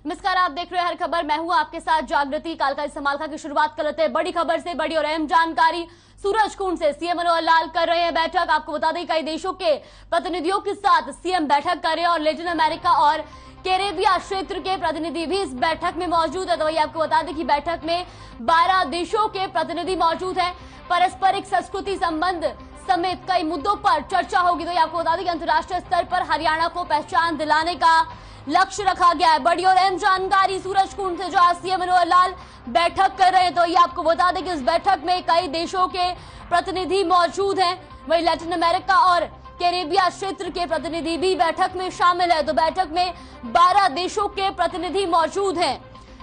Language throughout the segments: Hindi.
नमस्कार, आप देख रहे हैं हर खबर। मैं हूं आपके साथ जागृति। कालका समालखा की शुरुआत कर लेते हैं बड़ी खबर से। बड़ी और अहम जानकारी सूरजकुंड से सीएम मनोहर लाल कर रहे हैं बैठक। आपको बता दें कई देशों के प्रतिनिधियों के साथ सीएम बैठक कर रहे हैं और लैटिन अमेरिका और कैरेबिया क्षेत्र के प्रतिनिधि भी इस बैठक में मौजूद है। तो वही आपको बता दें कि बैठक में 12 देशों के प्रतिनिधि मौजूद हैं। पारस्परिक संस्कृति संबंध समेत कई मुद्दों पर चर्चा होगी। तो आपको बता दें कि अंतर्राष्ट्रीय स्तर पर हरियाणा को पहचान दिलाने का लक्ष्य रखा गया है। बड़ी और अहम जानकारी सूरजकुंड से जहां सीएम मनोहर लाल बैठक कर रहे हैं। तो ये आपको बता दें कि इस बैठक में कई देशों के प्रतिनिधि मौजूद हैं। वहीं लैटिन अमेरिका और कैरेबिया क्षेत्र के प्रतिनिधि भी बैठक में शामिल है। तो बैठक में 12 देशों के प्रतिनिधि मौजूद हैं।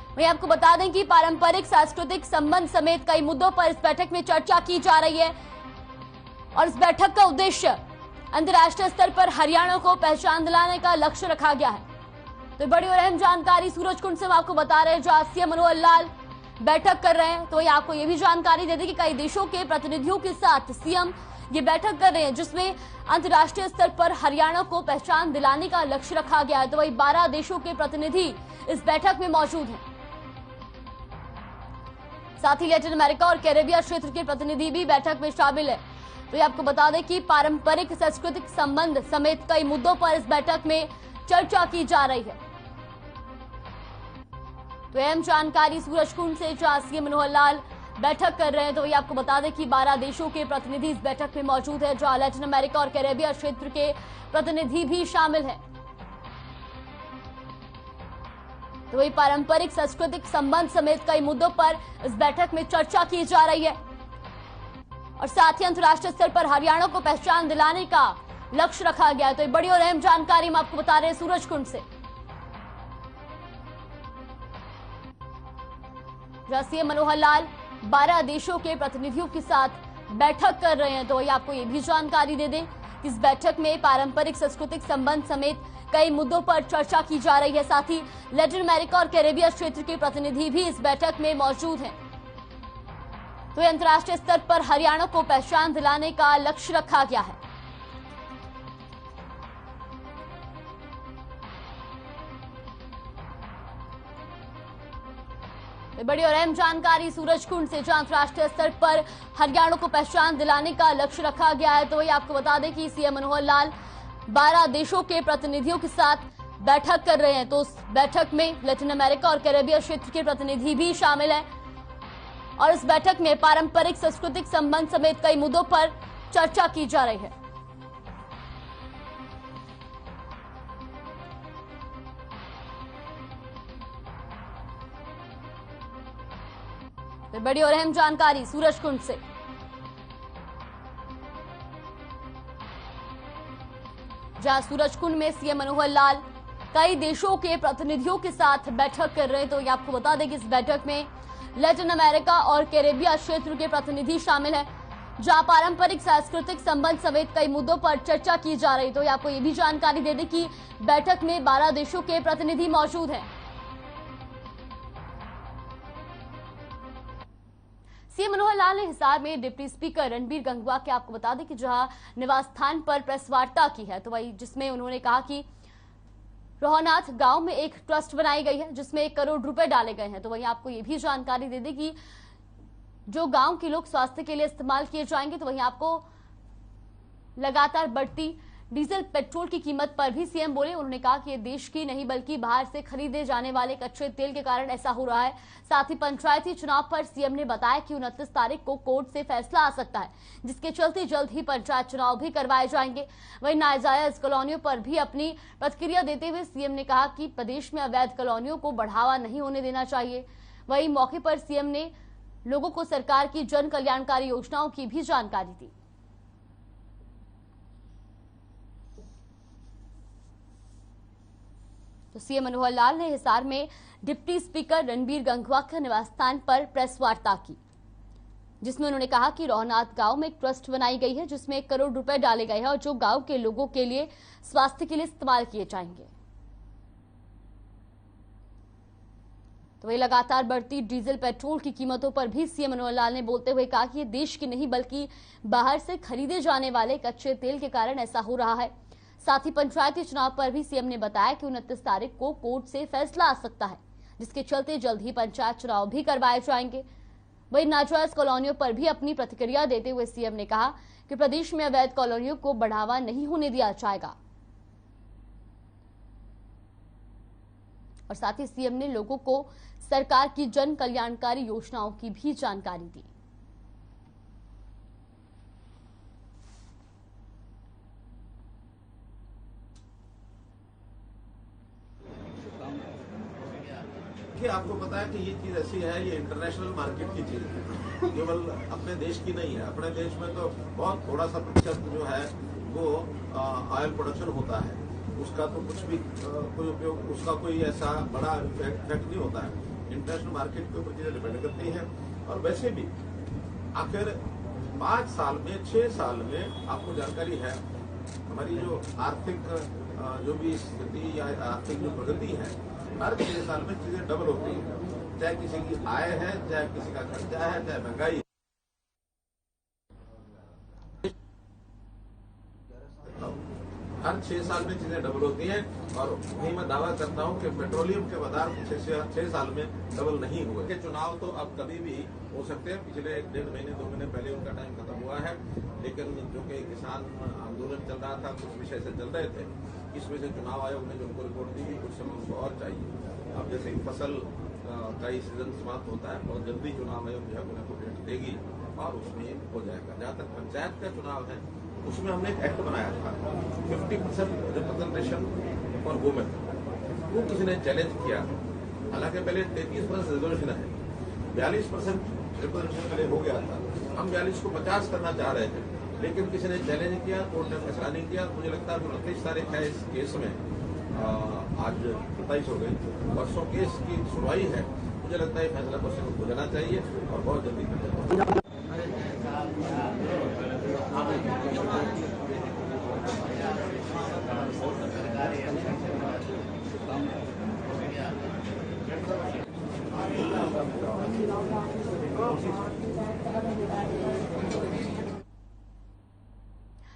वहीं आपको बता दें कि पारंपरिक सांस्कृतिक संबंध समेत कई मुद्दों पर इस बैठक में चर्चा की जा रही है और इस बैठक का उद्देश्य अंतर्राष्ट्रीय स्तर पर हरियाणा को पहचान दिलाने का लक्ष्य रखा गया है। तो बड़ी और अहम जानकारी सूरजकुंड से हम आपको बता रहे हैं जहां सीएम मनोहर लाल बैठक कर रहे हैं। तो ये आपको ये भी जानकारी दे दें कि कई देशों के प्रतिनिधियों के साथ सीएम ये बैठक कर रहे हैं जिसमें अंतर्राष्ट्रीय स्तर पर हरियाणा को पहचान दिलाने का लक्ष्य रखा गया है। तो वही 12 देशों के प्रतिनिधि इस बैठक में मौजूद हैं। साथ ही लैटिन अमेरिका और कैरेबिया क्षेत्र के प्रतिनिधि भी बैठक में शामिल है। तो ये आपको बता दें कि पारंपरिक सांस्कृतिक संबंध समेत कई मुद्दों पर इस बैठक में चर्चा की जा रही है। तो अहम जानकारी सूरजकुंड से जहां सीएम मनोहर लाल बैठक कर रहे हैं। तो ये आपको बता दें कि 12 देशों के प्रतिनिधि इस बैठक में मौजूद है जहां लैटिन अमेरिका और कैरेबिया क्षेत्र के प्रतिनिधि भी शामिल हैं। तो वही पारंपरिक सांस्कृतिक संबंध समेत कई मुद्दों पर इस बैठक में चर्चा की जा रही है और साथ ही अंतर्राष्ट्रीय स्तर पर हरियाणा को पहचान दिलाने का लक्ष्य रखा गया है। तो ये बड़ी और अहम जानकारी हम आपको बता रहे हैं सूरजकुंड से जहां सीएम मनोहर लाल 12 देशों के प्रतिनिधियों के साथ बैठक कर रहे हैं। तो ये आपको ये भी जानकारी दे दें कि इस बैठक में पारंपरिक सांस्कृतिक संबंध समेत कई मुद्दों पर चर्चा की जा रही है। साथ ही लैटिन अमेरिका और कैरेबिया क्षेत्र के प्रतिनिधि भी इस बैठक में मौजूद हैं। तो अंतर्राष्ट्रीय स्तर पर हरियाणा को पहचान दिलाने का लक्ष्य रखा गया है। बड़ी और अहम जानकारी सूरजकुंड से जहां अंतर्राष्ट्रीय स्तर पर हरियाणा को पहचान दिलाने का लक्ष्य रखा गया है। तो ये आपको बता दें कि सीएम मनोहर लाल 12 देशों के प्रतिनिधियों के साथ बैठक कर रहे हैं। तो उस बैठक में लैटिन अमेरिका और कैरेबिया क्षेत्र के प्रतिनिधि भी शामिल हैं और इस बैठक में पारंपरिक सांस्कृतिक संबंध समेत कई मुद्दों पर चर्चा की जा रही है। बड़ी और अहम जानकारी सूरजकुंड से जहां सूरजकुंड में सीएम मनोहर लाल कई देशों के प्रतिनिधियों के साथ बैठक कर रहे हैं। तो ये आपको बता दें कि इस बैठक में लैटिन अमेरिका और कैरेबिया क्षेत्र के प्रतिनिधि शामिल हैं जहां पारंपरिक सांस्कृतिक संबंध समेत कई मुद्दों पर चर्चा की जा रही। तो ये आपको ये भी जानकारी दे दें कि बैठक में 12 देशों के प्रतिनिधि मौजूद हैं। सीएम मनोहर लाल ने हिसार में डिप्टी स्पीकर रणबीर गंगवा के आपको बता दें कि जहां निवास स्थान पर प्रेस वार्ता की है। तो वही जिसमें उन्होंने कहा कि रोहनाथ गांव में एक ट्रस्ट बनाई गई है जिसमें 1 करोड़ रुपए डाले गए हैं। तो वही आपको ये भी जानकारी दे दें कि जो गांव के लोग स्वास्थ्य के लिए इस्तेमाल किए जाएंगे। तो वहीं आपको लगातार बढ़ती डीजल पेट्रोल की कीमत पर भी सीएम बोले। उन्होंने कहा कि ये देश की नहीं बल्कि बाहर से खरीदे जाने वाले कच्चे तेल के कारण ऐसा हो रहा है। साथ ही पंचायती चुनाव पर सीएम ने बताया कि 29 तारीख को कोर्ट से फैसला आ सकता है जिसके चलते जल्द ही पंचायत चुनाव भी करवाए जाएंगे। वहीं नाजायज कॉलोनियों पर भी अपनी प्रतिक्रिया देते हुए सीएम ने कहा कि प्रदेश में अवैध कॉलोनियों को बढ़ावा नहीं होने देना चाहिए। वहीं मौके पर सीएम ने लोगों को सरकार की जन कल्याणकारी योजनाओं की भी जानकारी दी। तो सीएम मनोहर लाल ने हिसार में डिप्टी स्पीकर रणबीर गंगवा के निवास स्थान पर प्रेस वार्ता की जिसमें उन्होंने कहा कि रोहनाथ गांव में एक ट्रस्ट बनाई गई है जिसमें 1 करोड़ रुपए डाले गए हैं और जो गांव के लोगों के लिए स्वास्थ्य के लिए इस्तेमाल किए जाएंगे। तो वही लगातार बढ़ती डीजल पेट्रोल की कीमतों पर भी सीएम मनोहर लाल ने बोलते हुए कहा कि ये देश की नहीं बल्कि बाहर से खरीदे जाने वाले कच्चे तेल के कारण ऐसा हो रहा है। साथ ही पंचायती चुनाव पर भी सीएम ने बताया कि 29 तारीख को कोर्ट से फैसला आ सकता है, जिसके चलते जल्द ही पंचायत चुनाव भी करवाए जाएंगे। वहीं नाजायज कॉलोनियों पर भी अपनी प्रतिक्रिया देते हुए सीएम ने कहा कि प्रदेश में अवैध कॉलोनियों को बढ़ावा नहीं होने दिया जाएगा। और साथ ही सीएम ने लोगों को सरकार की जन कल्याणकारी योजनाओं की भी जानकारी दी। कि आपको पता है कि ये चीज ऐसी है, ये इंटरनेशनल मार्केट की चीज है, केवल अपने देश की नहीं है। अपने देश में तो बहुत थोड़ा सा प्रतिशत जो है वो ऑयल प्रोडक्शन होता है, उसका तो कुछ भी कोई उपयोग, उसका कोई ऐसा बड़ा इफेक्ट नहीं होता है। इंटरनेशनल मार्केट के ऊपर चीजें डिपेंड करती है। और वैसे भी आखिर 5 साल में 6 साल में आपको जानकारी है, हमारी जो आर्थिक जो भी स्थिति या आर्थिक जो प्रगति है, हर 6 साल में चीजें डबल होती है। चाहे किसी की आय है, चाहे किसी का खर्चा है, चाहे महंगाई। हर 6 साल में चीजें डबल होती हैं। और वही मैं दावा करता हूं कि पेट्रोलियम के बाजार 6 साल में डबल नहीं हुए। के चुनाव तो अब कभी भी हो सकते हैं। पिछले 1-1.5 महीने 2 महीने पहले उनका टाइम खत्म हुआ है, लेकिन जो कि किसान आंदोलन चल रहा था, कुछ विषय से चल रहे थे, इस वजह से चुनाव आयोग ने जो उनको रिपोर्ट दी कुछ समय उनको और चाहिए। अब जैसे फसल का ही सीजन समाप्त होता है, बहुत जल्दी चुनाव आयोग जो है उनको डेट देगी और उसमें हो जाएगा। जहां तक पंचायत का चुनाव है, उसमें हमने एक एक्ट बनाया था 50% रिप्रेजेंटेशन फॉर वुमेन, वो किसी ने चैलेंज किया। हालांकि पहले 33% रिजर्वेशन है, 42% रिप्रेजेंटेशन पहले हो गया था। हम 42 को 50 करना चाह रहे थे, लेकिन किसी ने चैलेंज किया, कोर्ट ने फैसला नहीं किया। मुझे लगता है 29 तारीख है इस केस में, आज 27 हो गई, परसों केस की सुनवाई है। मुझे लगता है फैसला परसों हो जाना चाहिए और बहुत जल्दी कर देना।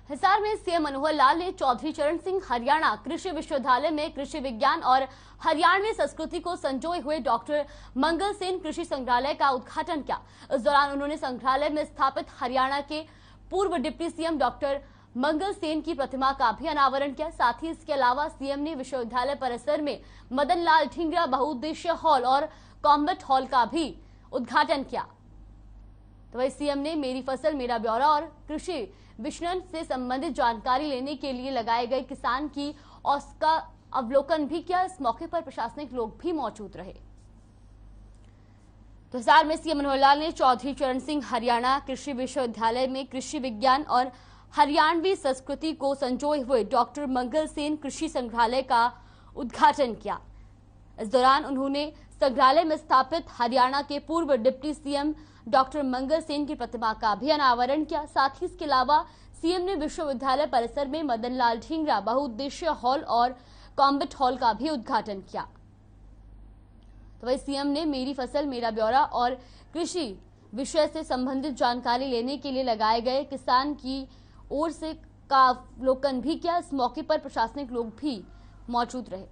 हिसार में सीएम मनोहर लाल ने चौधरी चरण सिंह हरियाणा कृषि विश्वविद्यालय में कृषि विज्ञान और हरियाणवी संस्कृति को संजोए हुए डॉक्टर मंगल सेन कृषि संग्रहालय का उद्घाटन किया। इस दौरान उन्होंने संग्रहालय में स्थापित हरियाणा के पूर्व डिप्टी सीएम डॉक्टर मंगल सेन की प्रतिमा का भी अनावरण किया। साथ ही इसके अलावा सीएम ने विश्वविद्यालय परिसर में मदन लाल ढींगरा बहुउद्देशीय हॉल और कॉम्बैट हॉल का भी उद्घाटन किया। तो वही सीएम ने मेरी फसल मेरा ब्यौरा और कृषि विपणन से संबंधित जानकारी लेने के लिए लगाए गए किसान की औसत का अवलोकन भी किया। इस मौके पर प्रशासनिक लोग भी मौजूद रहे। तो हिसार में सीएम मनोहर लाल ने चौधरी चरण सिंह हरियाणा कृषि विश्वविद्यालय में कृषि विज्ञान और हरियाणवी संस्कृति को संजोए हुए डॉक्टर मंगल सेन कृषि संग्रहालय का उद्घाटन किया। इस दौरान उन्होंने संग्रहालय में स्थापित हरियाणा के पूर्व डिप्टी सीएम डॉक्टर मंगल सेन की प्रतिमा का भी अनावरण किया। साथ ही इसके अलावा सीएम ने विश्वविद्यालय परिसर में मदन लाल ढींगरा बहुउद्देशीय हॉल और कॉम्बैट हॉल का भी उद्घाटन किया। तो वही सीएम ने मेरी फसल मेरा ब्यौरा और कृषि विषय से संबंधित जानकारी लेने के लिए लगाए गए किसान की ओर से का अवलोकन भी किया। इस मौके पर प्रशासनिक लोग भी मौजूद रहे।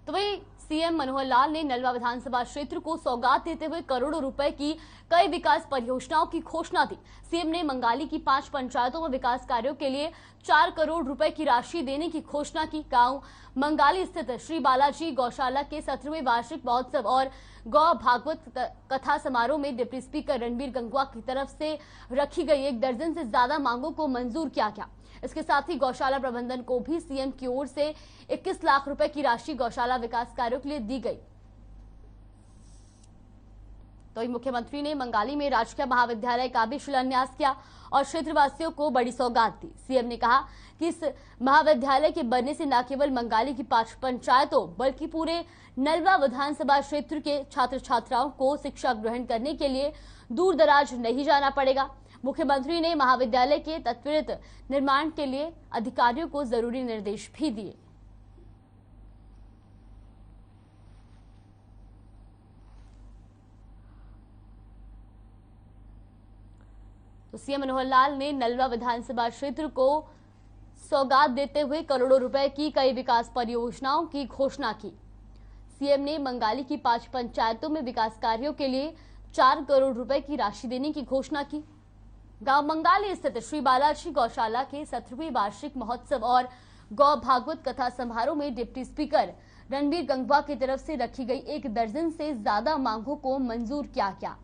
तो वही सीएम मनोहर लाल ने नलवा विधानसभा क्षेत्र को सौगात देते हुए करोड़ों रुपए की कई विकास परियोजनाओं की घोषणा दी। सीएम ने मंगाली की 5 पंचायतों में विकास कार्यों के लिए 4 करोड़ रुपए की राशि देने की घोषणा की। गांव मंगाली स्थित श्री बालाजी गौशाला के 17वें वार्षिक महोत्सव और गौ भागवत कथा समारोह में डिप्टी स्पीकर रणबीर गंगवा की तरफ से रखी गई 1 दर्जन से ज्यादा मांगों को मंजूर किया गया। इसके साथ ही गौशाला प्रबंधन को भी सीएम की ओर से 21 लाख रुपए की राशि गौशाला विकास कार्यों के लिए दी गई। तो मुख्यमंत्री ने मंगाली में राजकीय महाविद्यालय का भी शिलान्यास किया और क्षेत्रवासियों को बड़ी सौगात दी। सीएम ने कहा कि इस महाविद्यालय के बनने से न केवल मंगाली की 5 पंचायतों बल्कि पूरे नलवा विधानसभा क्षेत्र के छात्र छात्राओं को शिक्षा ग्रहण करने के लिए दूर दराज नहीं जाना पड़ेगा। मुख्यमंत्री ने महाविद्यालय के त्वरित निर्माण के लिए अधिकारियों को जरूरी निर्देश भी दिए। तो सीएम मनोहर लाल ने नलवा विधानसभा क्षेत्र को सौगात देते हुए करोड़ों रुपए की कई विकास परियोजनाओं की घोषणा की। सीएम ने मंगाली की 5 पंचायतों में विकास कार्यों के लिए 4 करोड़ रुपए की राशि देने की घोषणा की। गांव मंगाली स्थित श्री बालाजी गौशाला के 17वें वार्षिक महोत्सव और गौ भागवत कथा समारोह में डिप्टी स्पीकर रणबीर गंगवा की तरफ से रखी गई 1 दर्जन से ज्यादा मांगों को मंजूर किया गया।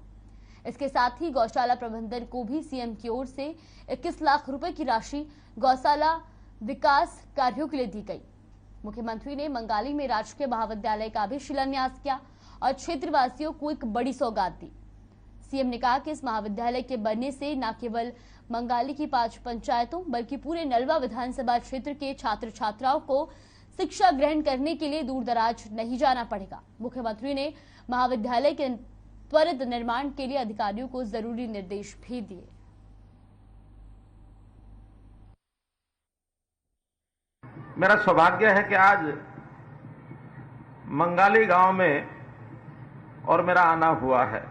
इसके साथ ही गौशाला प्रबंधन को भी सीएम की ओर से 21 लाख रुपए की राशि गौशाला विकास कार्यों के लिए दी गई। मुख्यमंत्री ने मंगाली में राजकीय महाविद्यालय का भी शिलान्यास किया और क्षेत्रवासियों को एक बड़ी सौगात दी। सीएम ने कहा कि इस महाविद्यालय के बनने से न केवल मंगाली की 5 पंचायतों बल्कि पूरे नलवा विधानसभा क्षेत्र के छात्र छात्राओं को शिक्षा ग्रहण करने के लिए दूर दराज नहीं जाना पड़ेगा। मुख्यमंत्री ने महाविद्यालय के त्वरित निर्माण के लिए अधिकारियों को जरूरी निर्देश भी दिए। मेरा सौभाग्य है कि आज मंगाली गांव में और मेरा आना हुआ है।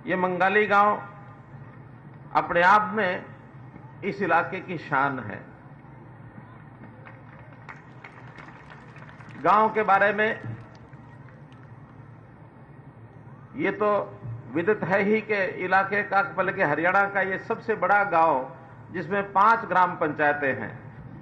ये मंगाली गांव अपने आप में इस इलाके की शान है। गांव के बारे में ये तो विदित है ही कि इलाके का बल्कि हरियाणा का ये सबसे बड़ा गांव जिसमें 5 ग्राम पंचायतें हैं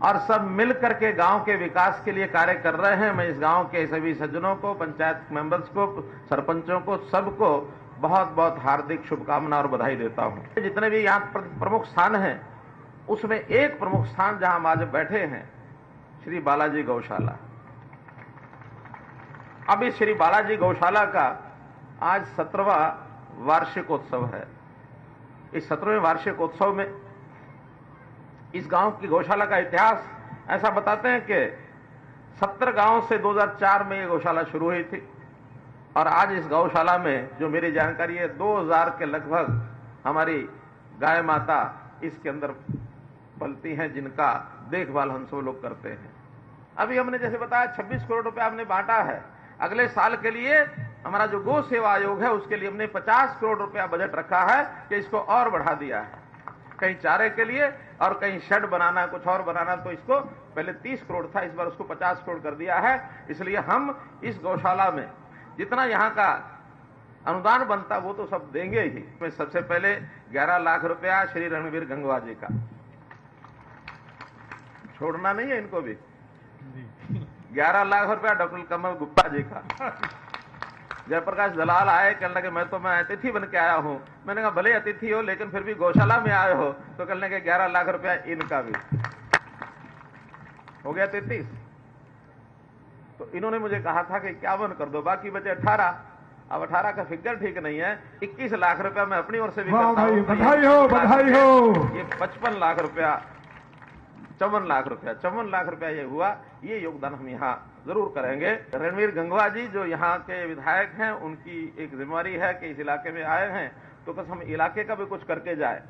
और सब मिलकर के गांव के विकास के लिए कार्य कर रहे हैं। मैं इस गांव के सभी सज्जनों को, पंचायत मेंबर्स को, सरपंचों को, सबको बहुत बहुत हार्दिक शुभकामना और बधाई देता हूं। जितने भी यहाँ प्रमुख स्थान हैं उसमें एक प्रमुख स्थान जहां हम आज बैठे हैं, श्री बालाजी गौशाला। अब इस श्री बालाजी गौशाला का आज 17वां वार्षिकोत्सव है। इस 17वें वार्षिकोत्सव में इस गांव की गौशाला का इतिहास ऐसा बताते हैं कि 70 गांव से 2004 में ये गौशाला शुरू हुई थी और आज इस गौशाला में जो मेरी जानकारी है 2000 के लगभग हमारी गाय माता इसके अंदर पलती हैं, जिनका देखभाल हम सब लोग करते हैं। अभी हमने जैसे बताया 26 करोड़ रुपए हमने बांटा है। अगले साल के लिए हमारा जो गौ सेवा आयोग है उसके लिए हमने 50 करोड़ रुपया बजट रखा है कि इसको और बढ़ा दिया है। कहीं चारे के लिए और कहीं शेड बनाना, कुछ और बनाना, तो इसको पहले 30 करोड़ था, इस बार उसको 50 करोड़ कर दिया है। इसलिए हम इस गौशाला में जितना यहाँ का अनुदान बनता वो तो सब देंगे ही। मैं सबसे पहले 11 लाख रुपया श्री रणबीर गंगवा जी का, छोड़ना नहीं है इनको भी, 11 लाख रुपया डॉक्टर कमल गुप्ता जी का। जयप्रकाश दलाल आए, कहने लगे मैं अतिथि बन के आया हूं। मैंने कहा भले अतिथि हो लेकिन फिर भी गौशाला में आए हो, तो कहने लगे 11 लाख रुपया इनका भी हो गया 33। तो इन्होंने मुझे कहा था कि 51 कर दो, बाकी बचे 18। अब 18 का फिगर ठीक नहीं है, 21 लाख रुपया मैं अपनी ओर से भी करता हूं। बधाई हो, बधाई हो। ये 55 लाख रुपया, 54 लाख रुपया ये हुआ। ये योगदान हम यहाँ जरूर करेंगे। रणबीर गंगवा जी जो यहाँ के विधायक हैं, उनकी एक जिम्मेवारी है कि इस इलाके में आए हैं तो बस हम इलाके का भी कुछ करके जाए।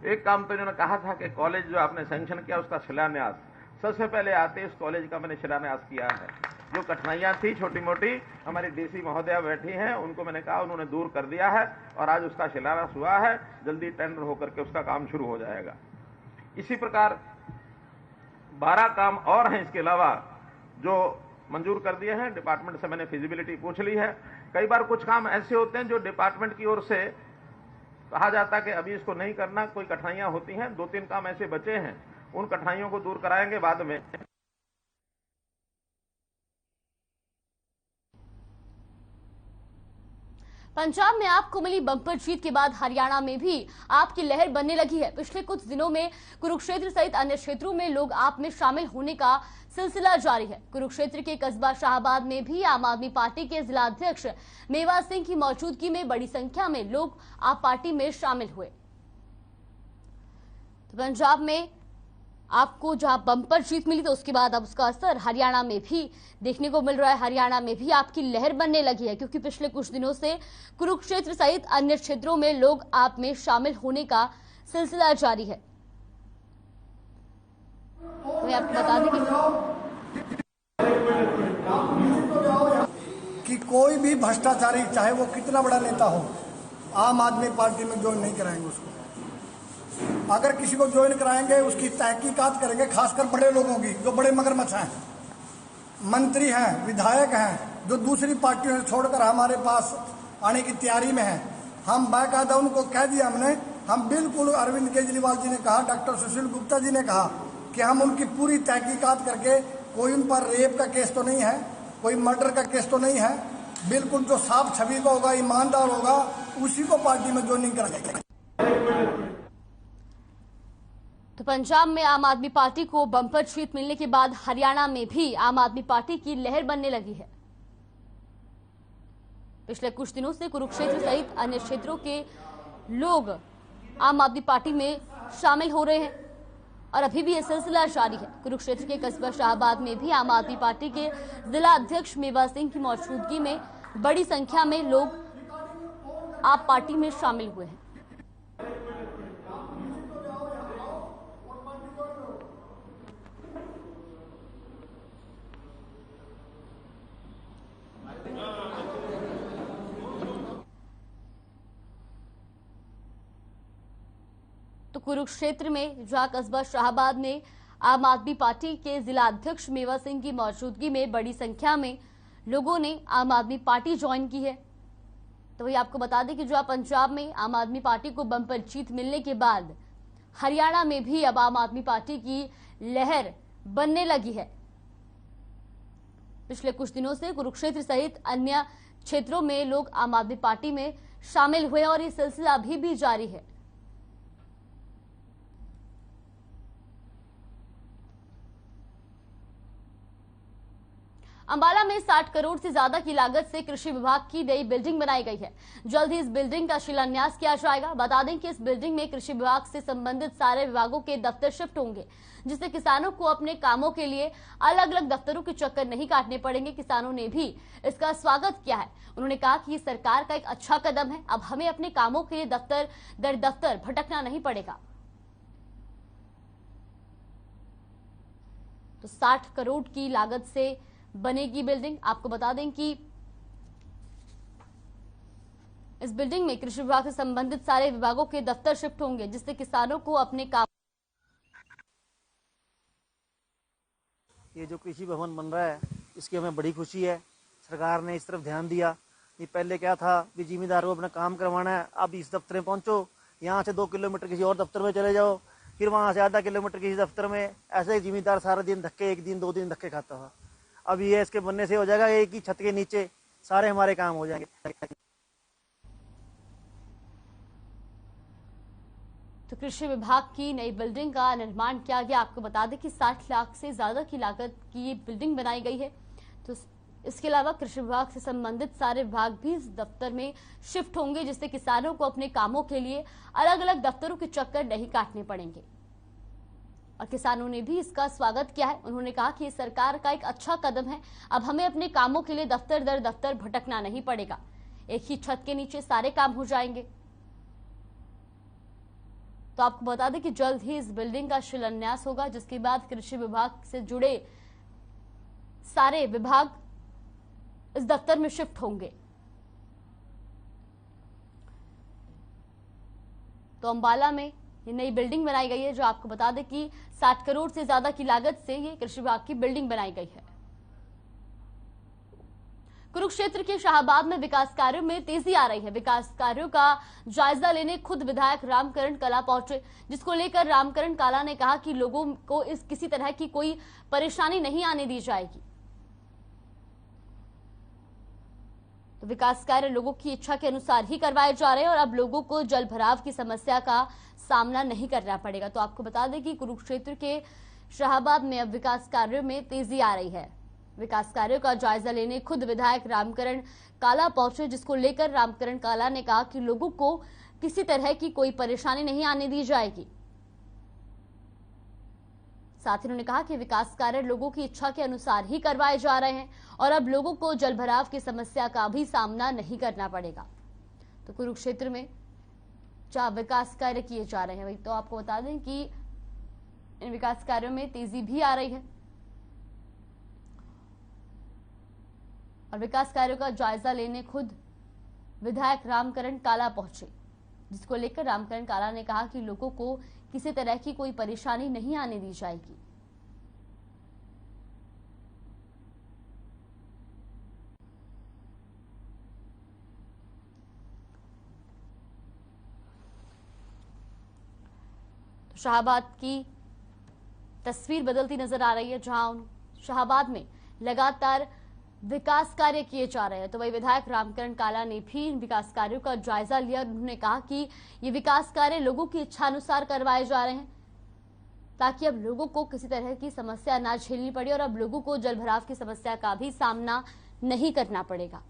एक काम तो इन्होंने कहा था कि कॉलेज जो आपने सैंक्शन किया उसका शिलान्यास, सबसे पहले आते इस कॉलेज का मैंने शिलान्यास किया है। जो कठिनाइयां थी छोटी मोटी, हमारी डीसी महोदया बैठी हैं, उनको मैंने कहा, उन्होंने दूर कर दिया है और आज उसका शिलान्यास हुआ है। जल्दी टेंडर होकर के उसका काम शुरू हो जाएगा। इसी प्रकार 12 काम और हैं इसके अलावा जो मंजूर कर दिए हैं। डिपार्टमेंट से मैंने फिजिबिलिटी पूछ ली है। कई बार कुछ काम ऐसे होते हैं जो डिपार्टमेंट की ओर से कहा जाता है कि अभी इसको नहीं करना, कोई कठिनाइयां होती हैं। 2-3 काम ऐसे बचे हैं, उन कठिनाइयों को दूर कराएंगे बाद में। पंजाब में आपको मिली बम्पर जीत के बाद हरियाणा में भी आपकी लहर बनने लगी है। पिछले कुछ दिनों में कुरुक्षेत्र सहित अन्य क्षेत्रों में लोग आप में शामिल होने का सिलसिला जारी है। कुरुक्षेत्र के कस्बा शाहबाद में भी आम आदमी पार्टी के जिला अध्यक्ष मेवा सिंह की मौजूदगी में बड़ी संख्या में लोग आप पार्टी में शामिल हुए। तो पंजाब में आपको जहां बम्पर जीत मिली तो उसके बाद अब उसका असर हरियाणा में भी देखने को मिल रहा है। हरियाणा में भी आपकी लहर बनने लगी है, क्योंकि पिछले कुछ दिनों से कुरुक्षेत्र सहित अन्य क्षेत्रों में लोग आप में शामिल होने का सिलसिला जारी है। तो मैं आपको बता दें कि कोई भी भ्रष्टाचारी, चाहे वो कितना बड़ा नेता हो, आम आदमी पार्टी में ज्वाइन नहीं कराएंगे उसको। अगर किसी को ज्वाइन कराएंगे उसकी तहकीकात करेंगे, खासकर बड़े लोगों की, जो बड़े मगरमच्छ हैं, मंत्री हैं, विधायक हैं, जो दूसरी पार्टियों से छोड़कर हमारे पास आने की तैयारी में हैं। हम बाकायदा उनको कह दिया हमने, हम बिल्कुल अरविंद केजरीवाल जी ने कहा, डॉक्टर सुशील गुप्ता जी ने कहा कि हम उनकी पूरी तहकीकात करके, कोई उन पर रेप का केस तो नहीं है, कोई मर्डर का केस तो नहीं है, बिल्कुल जो साफ छवि का होगा, ईमानदार होगा, उसी को पार्टी में ज्वाइनिंग कराएंगे। तो पंजाब में आम आदमी पार्टी को बम्पर जीत मिलने के बाद हरियाणा में भी आम आदमी पार्टी की लहर बनने लगी है। पिछले कुछ दिनों से कुरुक्षेत्र सहित अन्य क्षेत्रों के लोग आम आदमी पार्टी में शामिल हो रहे हैं और अभी भी यह सिलसिला जारी है। कुरुक्षेत्र के कस्बा शाहबाद में भी आम आदमी पार्टी के जिला अध्यक्ष मेवा सिंह की मौजूदगी में बड़ी संख्या में लोग आप पार्टी में शामिल हुए हैं। तो कुरुक्षेत्र में जहां कस्बा शाहबाद में आम आदमी पार्टी के जिला अध्यक्ष मेवा सिंह की मौजूदगी में बड़ी संख्या में लोगों ने आम आदमी पार्टी ज्वाइन की है। तो वही आपको बता दें कि जहां पंजाब में आम आदमी पार्टी को बम्पर जीत मिलने के बाद हरियाणा में भी अब आम आदमी पार्टी की लहर बनने लगी है। पिछले कुछ दिनों से कुरुक्षेत्र सहित अन्य क्षेत्रों में लोग आम आदमी पार्टी में शामिल हुए और ये सिलसिला अभी भी जारी है। अंबाला में 60 करोड़ से ज्यादा की लागत से कृषि विभाग की नई बिल्डिंग बनाई गई है। जल्द ही इस बिल्डिंग का शिलान्यास किया जाएगा। बता दें कि इस बिल्डिंग में कृषि विभाग से संबंधित सारे विभागों के दफ्तर शिफ्ट होंगे, जिससे किसानों को अपने कामों के लिए अलग अलग दफ्तरों के चक्कर नहीं काटने पड़ेंगे। किसानों ने भी इसका स्वागत किया है। उन्होंने कहा कि ये सरकार का एक अच्छा कदम है। अब हमें अपने कामों के लिए दफ्तर दर दफ्तर भटकना नहीं पड़ेगा। तो 60 करोड़ की लागत से बनेगी बिल्डिंग। आपको बता दें कि इस बिल्डिंग में कृषि विभाग से संबंधित सारे विभागों के दफ्तर शिफ्ट होंगे, जिससे किसानों को अपने काम। ये जो कृषि भवन बन रहा है, इसकी हमें बड़ी खुशी है। सरकार ने इस तरफ ध्यान दिया। ये पहले क्या था कि जिम्मेदारों को अपना काम करवाना है, अब इस दफ्तर में पहुंचो, यहाँ से 2 किलोमीटर किसी और दफ्तर में चले जाओ, फिर वहां से आधा किलोमीटर किसी दफ्तर में। ऐसे ही जिम्मेदार सारा दिन धक्के, 1 दिन 2 दिन धक्के खाता था। अब ये इसके बनने से हो जाएगा, एक ही छत के नीचे सारे हमारे काम हो जाएंगे। तो कृषि विभाग की नई बिल्डिंग का निर्माण किया गया। आपको बता दें कि 60 लाख से ज्यादा की लागत की ये बिल्डिंग बनाई गई है। तो इसके अलावा कृषि विभाग से संबंधित सारे विभाग भी इस दफ्तर में शिफ्ट होंगे, जिससे किसानों को अपने कामों के लिए अलग अलग दफ्तरों के चक्कर नहीं काटने पड़ेंगे। और किसानों ने भी इसका स्वागत किया है। उन्होंने कहा कि ये सरकार का एक अच्छा कदम है। अब हमें अपने कामों के लिए दफ्तर दर दफ्तर भटकना नहीं पड़ेगा, एक ही छत के नीचे सारे काम हो जाएंगे। तो आपको बता दें कि जल्द ही इस बिल्डिंग का शिलान्यास होगा, जिसके बाद कृषि विभाग से जुड़े सारे विभाग इस दफ्तर में शिफ्ट होंगे। तो अंबाला में ये नई बिल्डिंग बनाई गई है, जो आपको बता दें कि 60 करोड़ से ज्यादा की लागत से ये कृषि विभाग की बिल्डिंग बनाई गई है। कुरुक्षेत्र के शाहबाद में विकास कार्यों में तेजी आ रही है। विकास कार्यों का जायजा लेने खुद विधायक रामकरण कला पहुंचे, जिसको लेकर रामकरण काला ने कहा कि लोगों को इस किसी तरह की कोई परेशानी नहीं आने दी जाएगी। तो विकास कार्य लोगों की इच्छा के अनुसार ही करवाए जा रहे हैं और अब लोगों को जल भराव की समस्या का सामना नहीं करना पड़ेगा। तो आपको बता दें कि कुरुक्षेत्र के शाहबाद में अब विकास कार्यों में तेजी आ रही है। विकास कार्यों का जायजा लेने खुद विधायक रामकरण काला पहुंचे, जिसको लेकर रामकरण काला ने कहा कि लोगों को किसी तरह की कोई परेशानी नहीं आने दी जाएगी। साथ ही उन्होंने कहा कि विकास कार्य लोगों की इच्छा के अनुसार ही करवाए जा रहे हैं और अब लोगों को जलभराव की समस्या का भी सामना नहीं करना पड़ेगा। तो कुरुक्षेत्र में जहां विकास कार्य किए जा रहे हैं, वही तो आपको बता दें कि इन विकास कार्यों में तेजी भी आ रही है और विकास कार्यों का जायजा लेने खुद विधायक रामकरण काला पहुंचे, जिसको लेकर रामकरण काला ने कहा कि लोगों को किसी तरह की कोई परेशानी नहीं आने दी जाएगी। तो शाहबाद की तस्वीर बदलती नजर आ रही है, जहां शाहबाद में लगातार विकास कार्य किए जा रहे हैं। तो वही विधायक रामकरण काला ने भी इन विकास कार्यों का जायजा लिया। उन्होंने कहा कि ये विकास कार्य लोगों की इच्छा अनुसार करवाए जा रहे हैं ताकि अब लोगों को किसी तरह की समस्या ना झेलनी पड़े और अब लोगों को जलभराव की समस्या का भी सामना नहीं करना पड़ेगा।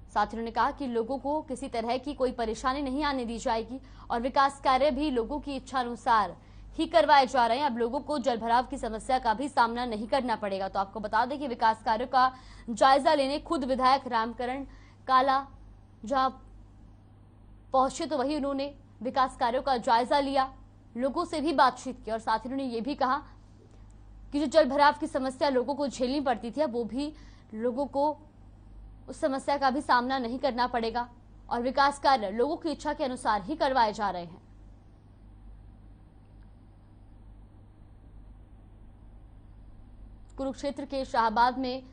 साथ ही उन्होंने कहा कि लोगों को किसी तरह की कोई परेशानी नहीं आने दी जाएगी और विकास कार्य भी लोगों की इच्छा अनुसार ही करवाए जा रहे हैं। अब लोगों को जलभराव की समस्या का भी सामना नहीं करना पड़ेगा। तो आपको बता दें कि विकास कार्यों का जायजा लेने खुद विधायक रामकरण काला जहां पहुंचे, तो वही उन्होंने विकास कार्यों का जायजा लिया, लोगों से भी बातचीत की और साथ ही उन्होंने ये भी कहा कि जो जलभराव की समस्या लोगों को झेलनी पड़ती थी, अब वो भी लोगों को उस समस्या का भी सामना नहीं करना पड़ेगा और विकास कार्य लोगों की इच्छा के अनुसार ही करवाए जा रहे हैं। कुरुक्षेत्र के शाहबाद में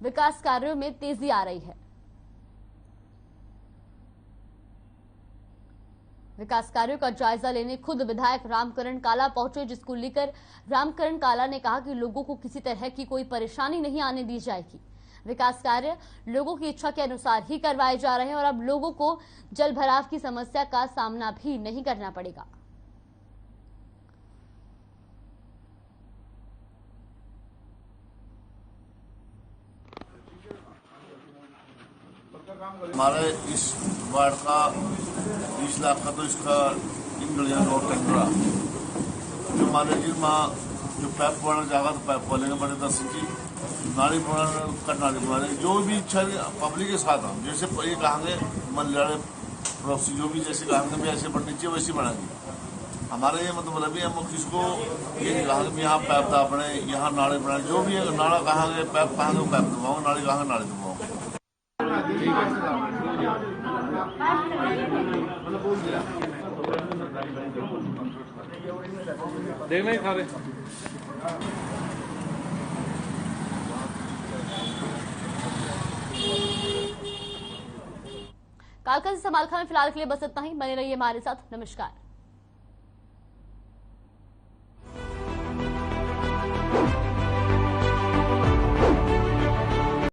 विकास कार्यों में तेजी आ रही है। विकास कार्यों का जायजा लेने खुद विधायक रामकरण काला पहुंचे, जिसको लेकर रामकरण काला ने कहा कि लोगों को किसी तरह की कोई परेशानी नहीं आने दी जाएगी। विकास कार्य लोगों की इच्छा के अनुसार ही करवाए जा रहे हैं और अब लोगों को जलभराव की समस्या का सामना भी नहीं करना पड़ेगा। हमारे इस वार्ड का 20 लाख का तो इसका 3 गलियां और टेंडर जो हमारे जो पैप वाला जाएगा तो पैप वाले बने 10 की नाली का नाली बनाने जो भी इच्छा पब्लिक के साथ हम जैसे ये कहेंगे मलयाड़े पड़ोसी जो भी जैसे कहेंगे भी ऐसे बननी चाहिए वैसे बनाएंगे। हमारा ये मतलब भी हम किसको ये कहेंगे यहाँ पैप दापने यहाँ नाले बनाए जो भी है नाला कहेंगे पैप कहेंगे पैप दबाओ नाली कहेंगे नाली दबाओ। देखना ही सारे कालका से समालखा में फिलहाल के लिए बस इतना ही। बने रहिए हमारे साथ। नमस्कार।